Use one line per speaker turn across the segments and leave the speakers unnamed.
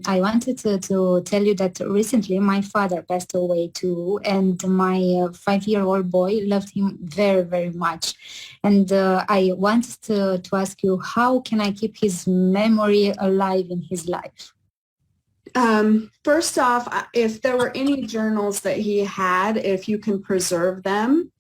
I wanted to tell you that recently my father passed away too, and my 5-year-old boy loved him very, very much. And I wanted to ask you, how can I keep his memory alive in his life?
First off, if there were any journals that he had, if you can preserve them,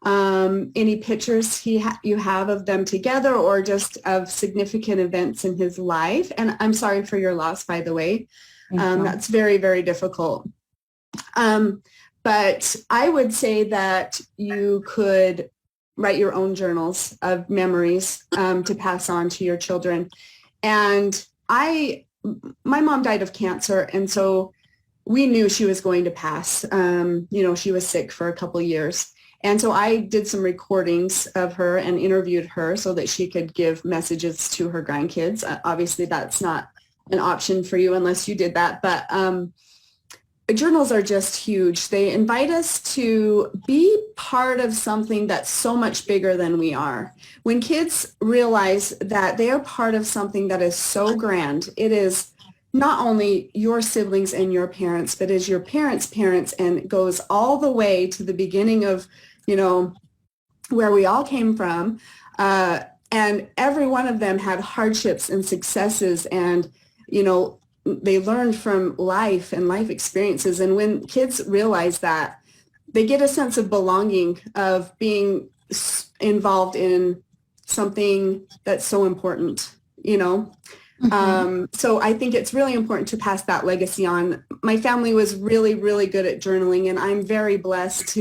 any pictures you have of them together or just of significant events in his life. And I'm sorry for your loss, by the way. That's very, very difficult. But I would say that you could write your own journals of memories to pass on to your children. And my mom died of cancer, and so we knew she was going to pass. She was sick for a couple years. And so I did some recordings of her and interviewed her so that she could give messages to her grandkids. Obviously, that's not an option for you unless you did that. But journals are just huge. They invite us to be part of something that's so much bigger than we are. When kids realize that they are part of something that is so grand, it is not only your siblings and your parents, but is your parents' parents, and it goes all the way to the beginning of, where we all came from. And every one of them had hardships and successes, and, they learned from life and life experiences. And when kids realize that, they get a sense of belonging, of being involved in something that's so important, Mm-hmm. So I think it's really important to pass that legacy on. My family was really, really good at journaling, and I'm very blessed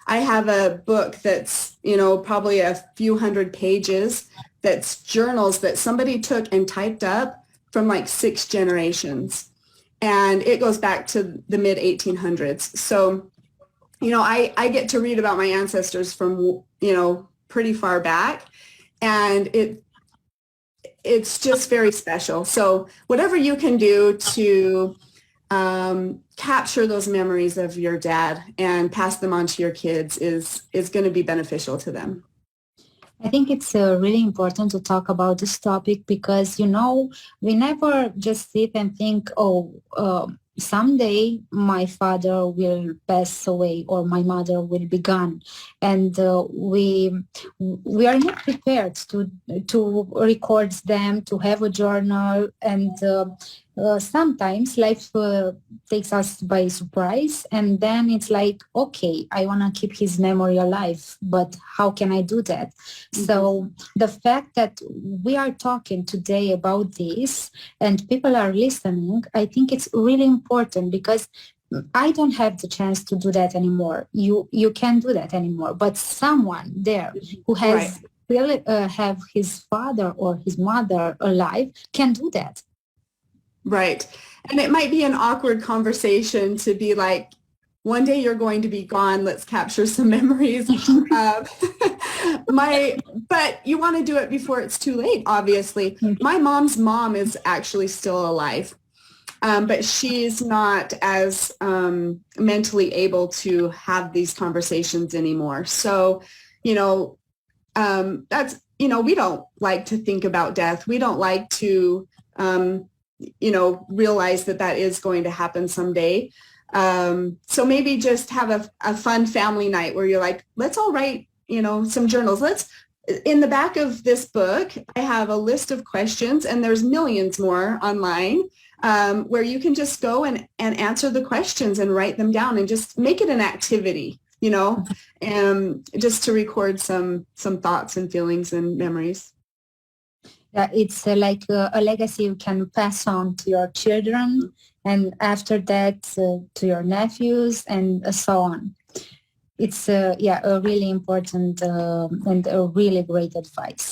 I have a book that's, probably a few hundred pages that's journals that somebody took and typed up from like 6 generations. And it goes back to the mid 1800s. So, I get to read about my ancestors from, pretty far back, and it's just very special. So whatever you can do to capture those memories of your dad and pass them on to your kids is going to be beneficial to them.
I think it's really important to talk about this topic because, we never just sit and think, someday my father will pass away or my mother will be gone, and we are not prepared to record them, to have a journal, and sometimes life takes us by surprise, and then it's like, okay, I want to keep his memory alive, but how can I do that? Mm-hmm. So the fact that we are talking today about this and people are listening, I think it's really important because I don't have the chance to do that anymore. You can't do that anymore, but someone there who has really have his father or his mother alive can do that.
Right. And it might be an awkward conversation to be like, one day you're going to be gone. Let's capture some memories. But you want to do it before it's too late, obviously. My mom's mom is actually still alive, but she's not as mentally able to have these conversations anymore. So, that's, we don't like to think about death. We don't like to realize that is going to happen someday. So maybe just have a fun family night where you're like, let's all write, some journals. In the back of this book, I have a list of questions, and there's millions more online, where you can just go and answer the questions and write them down and just make it an activity, and just to record some thoughts and feelings and memories.
Yeah, it's like a legacy you can pass on to your children, and after that to your nephews, and so on. It's a really important and a really great advice.